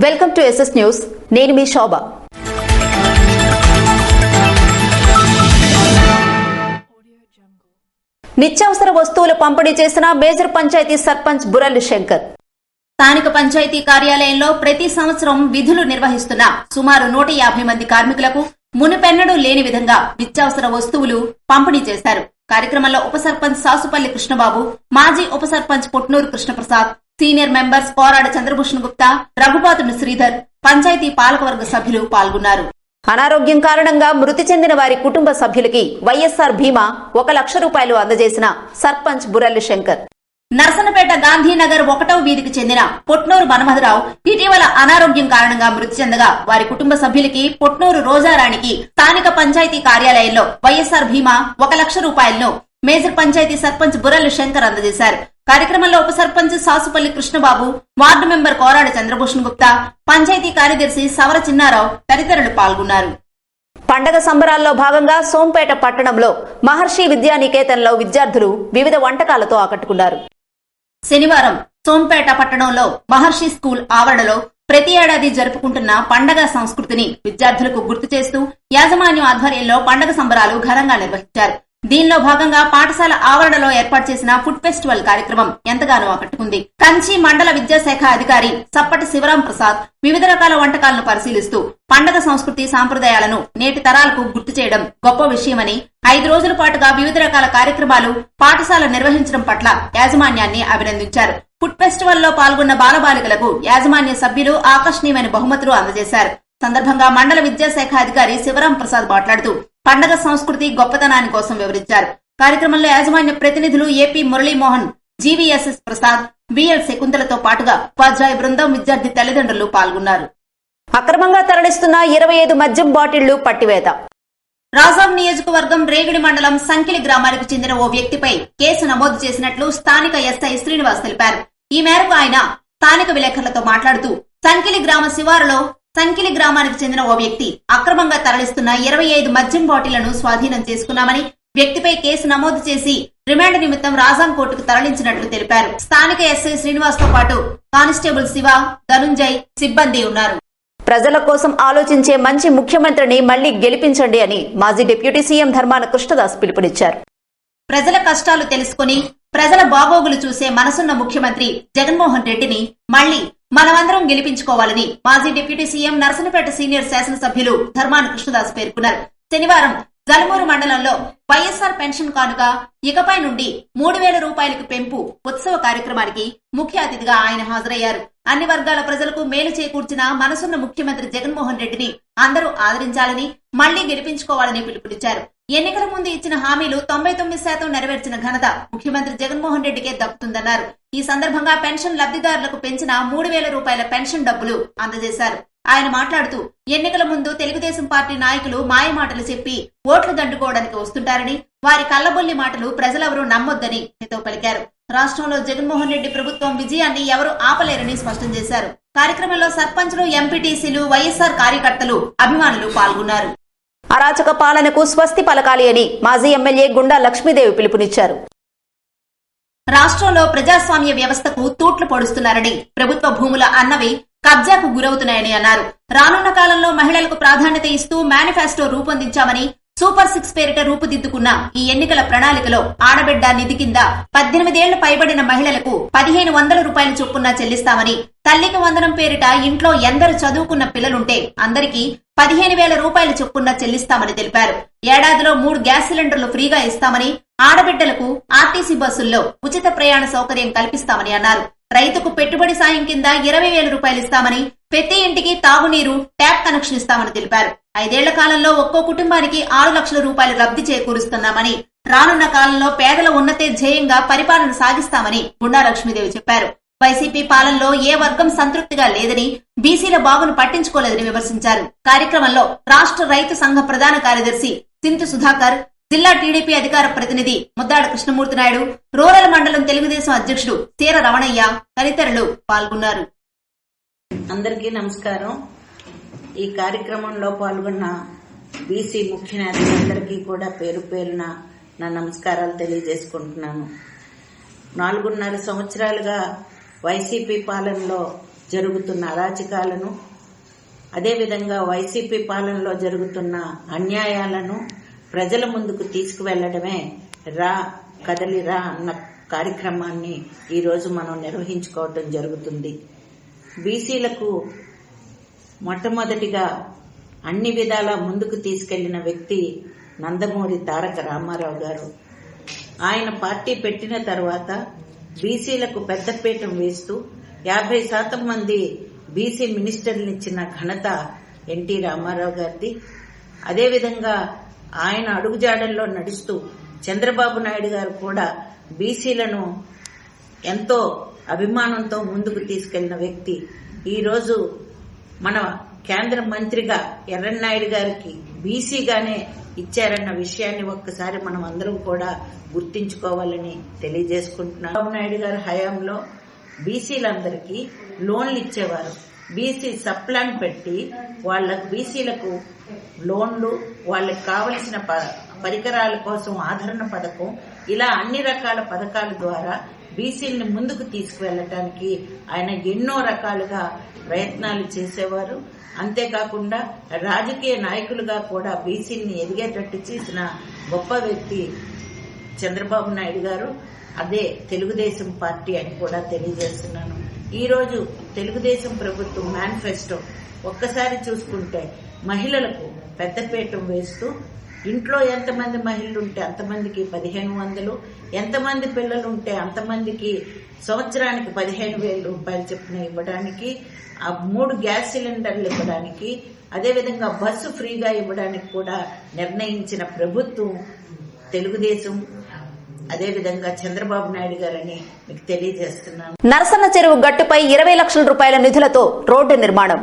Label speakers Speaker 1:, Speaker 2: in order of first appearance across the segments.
Speaker 1: Welcome to SS news. నేను మీ శోభ. నిత్యావసర వస్తువులు పంపిణీ చేసిన మేజర్ పంచాయతీ సర్పంచ్ బురల్లి శంకర్.
Speaker 2: స్థానిక పంచాయతీ కార్యాలయంలో ప్రతి సంవత్సరం విధులు నిర్వహిస్తున్న సుమారు 150 మంది కార్మికులకు మునుపెన్నడూ లేని విధంగా నిత్యావసర వస్తువులు పంపిణీ చేశారు. కార్యక్రమంలో ఉప సర్పంచ్ సాసుపల్లి కృష్ణబాబు, మాజీ ఉప సర్పంచ్ పొట్నూరు కృష్ణప్రసాద్, సీనియర్ మెంబర్స్ కోరాడ చంద్రభూషణ్ గుప్తా, రఘుపాతుడు శ్రీధర్, పంచాయతీ పాలకవర్గ సభ్యులు పాల్గొన్నారు.
Speaker 1: అనారోగ్యం కారణంగా మృతి చెందిన వారి కుటుంబ సభ్యులకి వైఎస్ఆర్ బీమా 1 లక్ష రూపాయలు అందజేసిన సర్పంచ్ బురల్లి శంకర్.
Speaker 2: నర్సనపేట గాంధీనగర్ 1వ వీధికి చెందిన పొట్నూరు మన్మథరావు ఇటీవల అనారోగ్యం కారణంగా మృతి చెందగా వారి కుటుంబ సభ్యులకి పొట్నూరు రోజారాణికి స్థానిక పంచాయతీ కార్యాలయంలో వైఎస్ఆర్ బీమా 1 లక్ష రూపాయలను మేజర్ పంచాయతీ సర్పంచ్ బురల్లి శంకర్ అందజేశారు. కార్యక్రమంలో ఉప సర్పంచ్ సాసుపల్లి కృష్ణబాబు, వార్డు మెంబర్ కోరాడ చంద్రభూషణ్ గుప్తా, పంచాయతీ కార్యదర్శి సవర చిన్నారావు తదితరులు పాల్గొన్నారు.
Speaker 1: పండగ సంబరాల్లో భాగంగా సోంపేట పట్టణంలో మహర్షి విద్యానికేతన్లో విద్యార్థులు వివిధ వంటకాలతో ఆకట్టుకున్నారు.
Speaker 2: శనివారం సోంపేట పట్టణంలో మహర్షి స్కూల్ ఆవరణలో ప్రతి ఏడాది జరుపుకుంటున్న పండగ సంస్కృతిని విద్యార్థులకు గుర్తు చేస్తూ యాజమాన్యం ఆధ్వర్యంలో పండగ సంబరాలు ఘనంగా నిర్వహించారు. దీనిలో భాగంగా పాఠశాల ఆవరణలో ఏర్పాటు చేసిన ఫుడ్ ఫెస్టివల్ కార్యక్రమం ఎంతగానో ఆకట్టుకుంది. కంచి మండల విద్యాశాఖ అధికారి సప్పటి శివరాం ప్రసాద్ వివిధ రకాల వంటకాలను పరిశీలిస్తూ పండగ సంస్కృతి సాంప్రదాయాలను నేటి తరాలకు గుర్తు చేయడం గొప్ప విషయమని, 5 రోజుల పాటుగా వివిధ రకాల కార్యక్రమాలు పాఠశాల నిర్వహించడం పట్ల యాజమాన్యాన్ని అభినందించారు. ఫుడ్ ఫెస్టివల్ లో పాల్గొన్న బాలబాలికలకు యాజమాన్య సభ్యులు ఆకర్షణీయమైన బహుమతులు అందజేశారు. సందర్భంగా మండల విద్యాశాఖ అధికారి శివరాం ప్రసాద్ మాట్లాడుతూ పండగ సంస్కృతి గొప్పతనాన్ని కోసం వివరించారు. కార్యక్రమంలో యాజమాన్య ప్రతినిధులు ఏపీ మురళీమోహన్, జీవీఎస్ఎస్ ప్రసాద్, బిఎల్ శకుంతలతో పాటుగా ఉపాధ్యాయ బృందం, విద్యార్థి తల్లిదండ్రులు పాల్గొన్నారు.
Speaker 1: అక్రమంగా తరలిస్తున్న 25 మద్యం బాటిళ్లు పట్టివేత.
Speaker 2: రాజాం నియోజకవర్గం రేగిడి మండలం సంకిలి గ్రామానికి చెందిన ఓ వ్యక్తిపై కేసు నమోదు చేసినట్లు స్థానిక ఎస్ఐ శ్రీనివాస్ తెలిపారు. ఈ మేరకు ఆయన స్థానిక విలేకరులతో మాట్లాడుతూ సంకిలి గ్రామ శివారులో సంకిలి గ్రామానికి చెందిన ఓ వ్యక్తి అక్రమంగా తరలిస్తున్న 25 మద్యం బాటిళ్లను స్వాధీనం చేసుకున్నామని, వ్యక్తిపై కేసు నమోదు చేసి రిమాండ్ నిమిత్తం రాజాం కోర్టుకు తరలించినట్లు తెలిపారు. స్థానిక ఎస్ఐ శ్రీనివాస్ తో పాటు కానిస్టేబుల్ శివ, ధనుంజయ్ సిబ్బంది ఉన్నారు.
Speaker 1: ప్రజల కోసం ఆలోచించే మంచి ముఖ్యమంత్రిని మళ్లీ గెలిపించండి అని మాజీ డిప్యూటీ సీఎం ధర్మాన కృష్ణదాస్ పిలుపునిచ్చారు.
Speaker 2: ప్రజల కష్టాలు తెలుసుకుని ప్రజల బాగోగులు చూసే మనసున్న ముఖ్యమంత్రి జగన్మోహన్ రెడ్డిని మళ్లీ మనమందరం గెలిపించుకోవాలని మాజీ డిప్యూటీ సీఎం నర్సనపేట సీనియర్ శాసనసభ్యులు ధర్మాన కృష్ణదాస్ పేర్కొన్నారు. శనివారం జలమూరు మండలంలో వైఎస్ఆర్ పెన్షన్ కానుక ఇకపై నుండి 3,000 రూపాయలకు పెంపు ఉత్సవ కార్యక్రమానికి ముఖ్య అతిథిగా ఆయన హాజరయ్యారు. అన్ని వర్గాల ప్రజలకు మేలు చేకూర్చిన మనసున్న ముఖ్యమంత్రి జగన్మోహన్ రెడ్డిని అందరూ ఆదరించాలని, మళ్లీ గెలిపించుకోవాలని పిలుపునిచ్చారు. ఎన్నికల ముందు ఇచ్చిన హామీలు 99% నెరవేర్చిన ఘనత ముఖ్యమంత్రి జగన్మోహన్ రెడ్డికే దక్కుతుందన్నారు. ఈ సందర్భంగా పెన్షన్ లబ్దిదారులకు పెంచిన 3,000 రూపాయల పెన్షన్ డబ్బులు అందజేశారు. ఆయన మాట్లాడుతూ ఎన్నికల ముందు తెలుగుదేశం పార్టీ నాయకులు మాయమాటలు చెప్పి ఓట్లు దండుకోవడానికి వస్తుంటారని, వారి కళ్లబొల్లి మాటలు ప్రజలెవరూ నమ్మొద్దని హితో పలికారు. రాష్ట్రంలో జగన్మోహన్ రెడ్డి ప్రభుత్వం విజయాన్ని ఎవరూ ఆపలేరని స్పష్టం చేశారు. కార్యక్రమంలో సర్పంచ్లు, ఎంపీటీసీలు, వైఎస్ఆర్ కార్యకర్తలు, అభిమానులు పాల్గొన్నారు.
Speaker 1: అరాచక పాలనకు స్వస్తి పలకాలి అని మాజీ ఎమ్మెల్యే గుండా లక్ష్మీదేవి పిలుపునిచ్చారు.
Speaker 2: రాష్ట్రంలో ప్రజాస్వామ్య వ్యవస్థకు తూట్లు పొడుస్తున్నారని, ప్రభుత్వ భూముల అన్నవి కబ్జాకు గురవుతున్నాయని అన్నారు. రానున్న కాలంలో మహిళలకు ప్రాధాన్యత ఇస్తూ మేనిఫెస్టో రూపొందించామని, సూపర్ 6 పేరిట రూపుదిద్దుకున్న ఈ ఎన్నికల ప్రణాళికలో ఆడబిడ్డ నిధి కింద 18 ఏళ్లు పైబడిన మహిళలకు 1,500 రూపాయలు చొప్పున చెల్లిస్తామని, తల్లికి వందనం పేరిట ఇంట్లో ఎందరు చదువుకున్న పిల్లలుంటే అందరికీ 15,000 రూపాయలు చొప్పున చెల్లిస్తామని తెలిపారు. ఏడాదిలో 3 గ్యాస్ సిలిండర్లు ఫ్రీగా ఇస్తామని, ఆడబిడ్డలకు ఆర్టీసీ బస్సుల్లో ఉచిత ప్రయాణ సౌకర్యం కల్పిస్తామని అన్నారు. రైతుకు పెట్టుబడి సాయం కింద 20,000 రూపాయలు ఇస్తామని, ప్రతి ఇంటికి తాగునీరు, ట్యాప్ కనెక్షన్ ఇస్తామని తెలిపారు. 5 ఏళ్ల కాలంలో ఒక్కో కుటుంబానికి 6 లక్షల రూపాయలు లబ్ధి చేకూరుస్తున్నామని, రానున్న కాలంలో పేదల ఉన్నతే ధ్యేయంగా పరిపాలన సాగిస్తామని గుండా లక్ష్మీదేవి చెప్పారు. వైసీపీ పాలనలో ఏ వర్గం సంతృప్తిగా లేదని, బీసీల బాగును పట్టించుకోలేదని విమర్శించారు. కార్యక్రమంలో రాష్ట్ర రైతు సంఘ ప్రధాన కార్యదర్శి సింతు సుధాకర్, జిల్లా టీడీపీ అధికార ప్రతినిధి ముద్దాడ కృష్ణమూర్తి నాయుడు, రూరల్ మండలం తెలుగుదేశం అధ్యక్షుడు తీర రమణయ్య తదితరులు పాల్గొన్నారు.
Speaker 3: అందరికీ నమస్కారం. ఈ కార్యక్రమంలో పాల్గొన్న బీసీ ముఖ్య నేతలందరికీ కూడా పేరు పేరున నా నమస్కారాలు తెలియజేసుకుంటున్నాను. 4.5 సంవత్సరాలుగా వైసీపీ పాలనలో జరుగుతున్న అరాచకాలను, అదేవిధంగా వైసీపీ పాలనలో జరుగుతున్న అన్యాయాలను ప్రజల ముందుకు తీసుకువెళ్లడమే రా కదలిరా అన్న కార్యక్రమాన్ని ఈరోజు మనం నిర్వహించుకోవటం జరుగుతుంది. బీసీలకు మొట్టమొదటిగా అన్ని విధాలా ముందుకు తీసుకెళ్లిన వ్యక్తి నందమూరి తారక రామారావు గారు. ఆయన పార్టీ పెట్టిన తర్వాత బీసీలకు పెద్దపీఠం వేస్తూ 50% మంది బీసీ మినిస్టర్లు ఇచ్చిన ఘనత ఎన్టీ రామారావు గారిది. అదేవిధంగా ఆయన అడుగుజాడల్లో నడుస్తూ చంద్రబాబు నాయుడు గారు కూడా బీసీలను ఎంతో అభిమానంతో ముందుకు తీసుకెళ్లిన వ్యక్తి. ఈరోజు మన కేంద్ర మంత్రిగా ఎర్రన్నాయుడు గారికి బీసీగానే ఇచ్చారన్న విషయాన్ని ఒక్కసారి మనం అందరం కూడా గుర్తించుకోవాలని తెలియజేసుకుంటున్నాం. చంద్రబాబు నాయుడు గారి హయాంలో బీసీలందరికీ లోన్లు ఇచ్చేవారు. బీసీ సప్లాన్ పెట్టి వాళ్ళకు బీసీలకు లోన్లు, వాళ్ళకి కావలసిన పరికరాల కోసం ఆదరణ పథకం, ఇలా అన్ని రకాల పథకాల ద్వారా బీసీలను ముందుకు తీసుకువెళ్లటానికి ఆయన ఎన్నో రకాలుగా ప్రయత్నాలు చేసేవారు. అంతేకాకుండా రాజకీయ నాయకులుగా కూడా బీసీని ఎదిగేటట్టు చేసిన గొప్ప వ్యక్తి చంద్రబాబు నాయుడు గారు. అదే తెలుగుదేశం పార్టీ అని కూడా తెలియజేస్తున్నాను. ఈరోజు తెలుగుదేశం ప్రభుత్వం మేనిఫెస్టో ఒక్కసారి చూసుకుంటే మహిళలకు పెద్దపీఠం వేస్తూ ఇంట్లో ఎంతమంది మహిళలు ఉంటే అంతమందికి 1500, ఎంతమంది పిల్లలు ఉంటే అంతమందికి సంవత్సరానికి 15,000 రూపాయలు చొప్పున ఇవ్వడానికి, 3 గ్యాస్ సిలిండర్లు ఇవ్వడానికి, అదేవిధంగా బస్సు ఫ్రీగా ఇవ్వడానికి కూడా నిర్ణయించిన ప్రభుత్వం తెలుగుదేశం, అదేవిధంగా చంద్రబాబు నాయుడు గారని మీకు తెలియజేస్తున్నాను.
Speaker 1: నరసన్న చెరువు గట్టుపై 20 లక్షల రూపాయల నిధులతో రోడ్డు నిర్మాణం.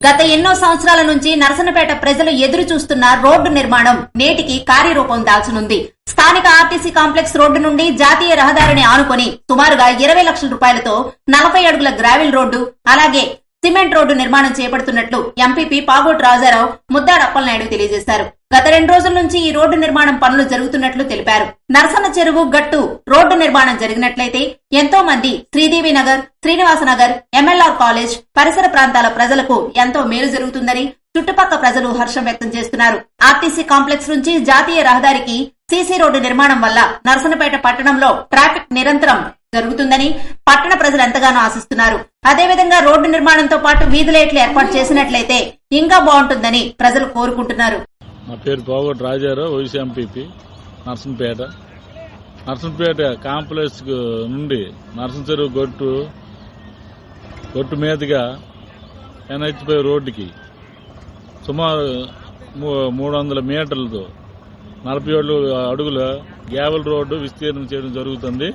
Speaker 2: గత ఎన్నో సంవత్సరాల నుంచి నరసన్నపేట ప్రజలు ఎదురు చూస్తున్న రోడ్డు నిర్మాణం నేటికి కార్యరూపం దాల్చనుంది. స్థానిక ఆర్టీసీ కాంప్లెక్స్ రోడ్డు నుండి జాతీయ రహదారిని ఆనుకొని సుమారుగా 20 లక్షల రూపాయలతో 40 అడుగుల గ్రావెల్ రోడ్డు, అలాగే సిమెంట్ రోడ్డు నిర్మాణం చేపడుతున్నట్లు ఎంపీపీ పాగోటి రాజారావు, ముద్దాడ అప్పలనాయుడు తెలియజేశారు. గత 2 రోజుల నుంచి ఈ రోడ్డు నిర్మాణం పనులు జరుగుతున్నట్లు తెలిపారు. నరసన్న చెరువు గట్టు రోడ్డు నిర్మాణం జరిగినట్లయితే ఎంతో మంది శ్రీదేవి నగర్, శ్రీనివాస నగర్, ఎంఎల్ఆర్ కాలేజ్ పరిసర ప్రాంతాల ప్రజలకు ఎంతో మేలు జరుగుతుందని చుట్టుపక్కల ప్రజలు హర్షం వ్యక్తం చేస్తున్నారు. ఆర్టీసీ కాంప్లెక్స్ నుంచి జాతీయ రహదారికి సీసీ రోడ్డు నిర్మాణం వల్ల నరసన్నపేట పట్టణంలో ట్రాఫిక్ నిరంతరం జరుగుతుందని పట్టణ ప్రజలు ఎంతగానో ఆశిస్తున్నారు. అదేవిధంగా రోడ్డు నిర్మాణంతో పాటు వీధి లైట్లు ఏర్పాటు చేసినట్లయితే ఇంకా బాగుంటుందని ప్రజలు కోరుకుంటున్నారు.
Speaker 4: నా పేరు Pagoti Rajarao, YC MPP, Narsampet complex నుండి నర్సన్ చెరువు గొట్టు మీదుగా NH5 రోడ్డుకి సుమారు 300 మీటర్లతో 47 అడుగుల గ్రావెల్ రోడ్డు విస్తీర్ణం చేయడం జరుగుతుంది.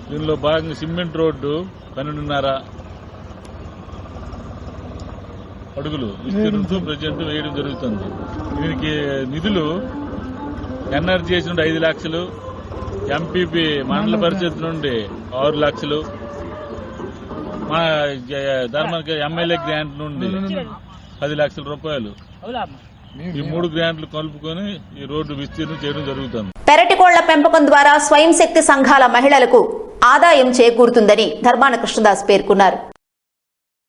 Speaker 4: దీనిలో భాగంగా సిమెంట్ రోడ్డు 12.5 అడుగులు విస్తీర్ణంతో ప్రజెంట్ వేయడం జరుగుతుంది. దీనికి నిధులు ఎన్ఆర్జీఎస్ నుండి 5 లక్షలు, ఎంపీపీ మండల పరిషత్ నుండి 6 లక్షలు, మా ధర్మానికి ఎమ్మెల్యే గ్రాంట్ నుండి 10 లక్షల రూపాయలు, ఈ 3 గ్రాంట్లు కలుపుకొని ఈ రోడ్డు విస్తీర్ణం చేయడం జరుగుతుంది.
Speaker 1: పెరటికోళ్ల పెంపకం ద్వారా స్వయం శక్తి సంఘాల మహిళలకు ఆదాయం చేకూరుతుందని ధర్మాన కృష్ణదాస్ పేర్కొన్నారు.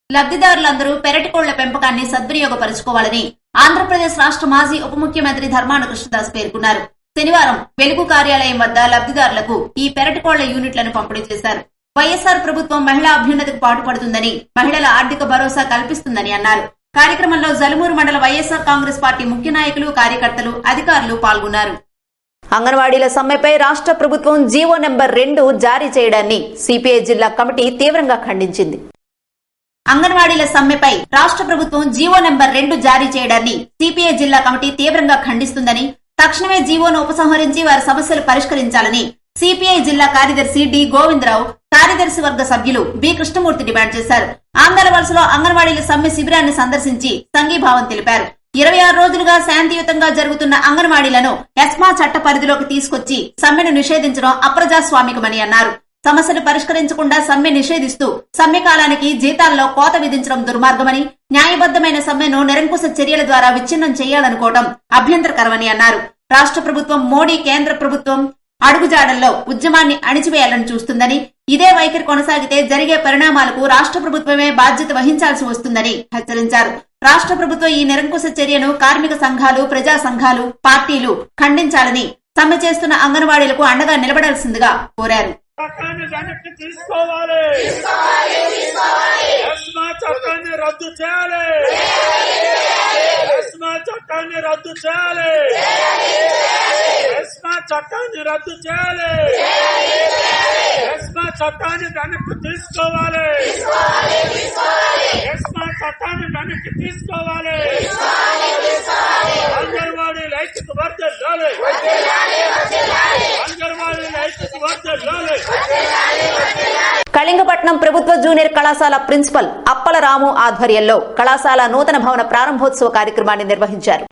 Speaker 2: లబ్దిదారులందరూ పెరటికోళ్ల పెంపకాన్ని సద్వినియోగపరుచుకోవాలని ఆంధ్రప్రదేశ్ రాష్ట్ర మాజీ ఉప ముఖ్యమంత్రి ధర్మాన కృష్ణదాస్ పేర్కొన్నారు. శనివారం వెలుగు కార్యాలయం వద్ద లబ్దిదారులకు ఈ పెరటికోళ్ల యూనిట్లను పంపిణీ చేశారు. వైఎస్ఆర్ ప్రభుత్వం మహిళా అభ్యున్నతికి పాటుపడుతుందని, మహిళల ఆర్థిక భరోసా కల్పిస్తుందని అన్నారు. కార్యక్రమంలో జలుమూరు మండల వైఎస్ఆర్ కాంగ్రెస్ పార్టీ ముఖ్య నాయకులు, కార్యకర్తలు, అధికారులు పాల్గొన్నారు.
Speaker 1: అంగన్వాడీల సమ్మెపై రాష్ట్ర ప్రభుత్వం జీవో నెంబర్ 2 జారీ చేయడాన్ని సిపిఐ జిల్లా కమిటీ తీవ్రంగా ఖండించింది.
Speaker 2: అంగన్వాడీల సమ్మెపై రాష్ట్ర ప్రభుత్వం జీవో నెంబర్ 2 జారీ చేయడాన్ని సిపిఐ జిల్లా కమిటీ తీవ్రంగా ఖండిస్తుందని, తక్షణమే జీవోను ఉపసంహరించి వారి సమస్యలు పరిష్కరించాలని సిపిఐ జిల్లా కార్యదర్శి డి గోవిందరావు, కార్యదర్శి వర్గ సభ్యులు బి కృష్ణమూర్తి డిమాండ్ చేశారు. ఆంధ్ర వలసలో అంగన్వాడీల సమ్మె శిబిరాన్ని సందర్శించి సంఘీభావం తెలిపారు. 26 రోజులుగా శాంతియుతంగా జరుగుతున్న అంగన్వాడీలను ఎస్మా చట్ట పరిధిలోకి తీసుకొచ్చి సమ్మెను నిషేధించడం అప్రజాస్వామికమని అన్నారు. సమస్యలు పరిష్కరించకుండా సమ్మె నిషేధిస్తూ సమ్మె కాలానికి జీతాల్లో కోత విధించడం దుర్మార్గమని, న్యాయబద్దమైన సమ్మెను నిరంకుశ చర్యల ద్వారా విచ్ఛిన్నం చేయాలనుకోవడం అభ్యంతరకరమని అన్నారు. రాష్ట్ర ప్రభుత్వం, మోడీ కేంద్ర ప్రభుత్వం అడుగుజాడల్లో ఉద్యమాన్ని అణిచివేయాలని చూస్తుందని, ఇదే వైఖరి కొనసాగితే జరిగే పరిణామాలకు రాష్ట్ర ప్రభుత్వమే బాధ్యత వహించాల్సి వస్తుందని హెచ్చరించారు. రాష్ట్ర ప్రభుత్వం ఈ నిరంకుశ చర్యను కార్మిక సంఘాలు, ప్రజా సంఘాలు, పార్టీలు ఖండించాలని, సమ్మె చేస్తున్న అంగన్వాడీలకు అండగా నిలబడాల్సిందిగా కోరారు.
Speaker 5: చట్టాన్ని వెనక్కి తీసుకోవాలి. ఎస్మా చట్టాన్ని రద్దు చేయాలి. ఎస్మా చట్టాన్ని రద్దు చేయాలి. ఎస్మా చట్టాన్ని రద్దు చేయాలి. ఎస్మా చట్టాన్ని వెనక్కి తీసుకోవాలి. ఎస్మా చట్టాన్ని వెనక్కి తీసుకోవాలి. అంగన్వాడీల ఐక్యత వర్ధిల్లాలి. అంగన్వాడీల ఐక్యత వర్ధిల్లాలి.
Speaker 1: కళింగపట్నం ప్రభుత్వ జూనియర్ కళాశాల ప్రిన్సిపల్ అప్పల రాము ఆధ్వర్యంలో కళాశాల నూతన భవన ప్రారంభోత్సవ కార్యక్రమాన్ని నిర్వహించారు.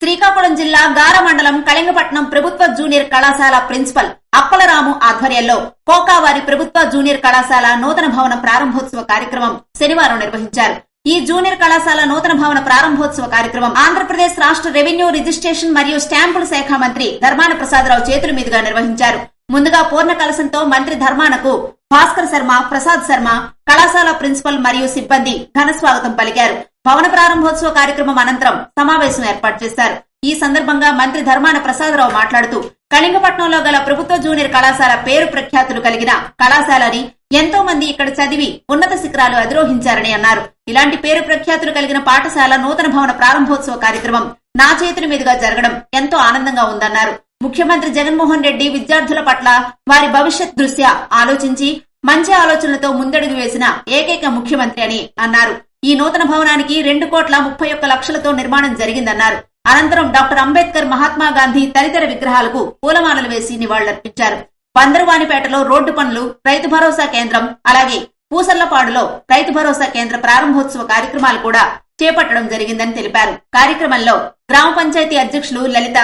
Speaker 2: శ్రీకాకుళం జిల్లా గార మండలం కళింగపట్నం ప్రభుత్వ జూనియర్ కళాశాల ప్రిన్సిపల్ అప్పలరాము ఆధ్వర్యంలో కోకావారి ప్రభుత్వ జూనియర్ కళాశాల నూతన భవన ప్రారంభోత్సవ కార్యక్రమం శనివారం నిర్వహించారు. ఈ జూనియర్ కళాశాల నూతన భవన ప్రారంభోత్సవ కార్యక్రమం ఆంధ్రప్రదేశ్ రాష్ట్ర రెవెన్యూ, రిజిస్ట్రేషన్ మరియు స్టాంపుల శాఖ మంత్రి ధర్మాన ప్రసాదరావు చేతుల మీదుగా నిర్వహించారు. ముందుగా పూర్ణ కలశంతో మంత్రి ధర్మానకు భాస్కర్ శర్మ, ప్రసాద్ శర్మ, కళాశాల ప్రిన్సిపల్ మరియు సిబ్బంది ఘన స్వాగతం పలికారు. భవన ప్రారంభోత్సవ కార్యక్రమం అనంతరం సమావేశం ఏర్పాటు చేశారు. ఈ సందర్భంగా మంత్రి ధర్మాన ప్రసాదరావు మాట్లాడుతూ కళింగపట్నంలో గల ప్రభుత్వ జూనియర్ కళాశాల పేరు ప్రఖ్యాతులు కలిగిన కళాశాలని, ఎంతో మంది ఇక్కడ చదివి ఉన్నత శిఖరాలు అధిరోహించారని అన్నారు. ఇలాంటి పేరు ప్రఖ్యాతులు కలిగిన పాఠశాల నూతన భవన ప్రారంభోత్సవ కార్యక్రమం నా చేతుల మీదుగా జరగడం ఎంతో ఆనందంగా ఉందన్నారు. ముఖ్యమంత్రి జగన్మోహన్ రెడ్డి విద్యార్థుల పట్ల వారి భవిష్యత్ దృష్ట్యా ఆలోచించి మంచి ఆలోచనలతో ముందడుగు వేసిన ఏకైక ముఖ్యమంత్రి అని అన్నారు. ఈ నూతన భవనానికి 2,31,00,000తో నిర్మాణం జరిగిందన్నారు. అనంతరం డాక్టర్ అంబేద్కర్, మహాత్మా గాంధీ తదితర విగ్రహాలకు పూలమాలలు వేసి నివాళులర్పించారు. బందరువానిపేటలో రోడ్డు పనులు, రైతు భరోసా కేంద్రం, అలాగే పూసర్లపాడులో రైతు భరోసా కేంద్ర ప్రారంభోత్సవ కార్యక్రమాలు కూడా చేపట్టడం జరిగిందని తెలిపారు. కార్యక్రమంలో గ్రామ పంచాయతీ అధ్యక్షులు లలిత,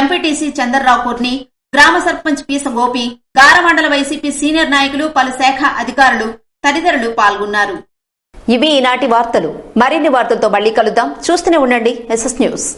Speaker 2: ఎంపీటీసీ చంద్రరావు కోర్ని, గ్రామ సర్పంచ్ పీస గోపి, గార మండల వైసీపీ సీనియర్ నాయకులు, పలు శాఖ అధికారులు తదితరులు పాల్గొన్నారు.
Speaker 1: ఇవి ఈనాటి వార్తలు. మరిన్ని వార్తలతో మళ్ళీ కలుద్దాం. చూస్తూనే ఉండండి ఎస్ఎస్ న్యూస్.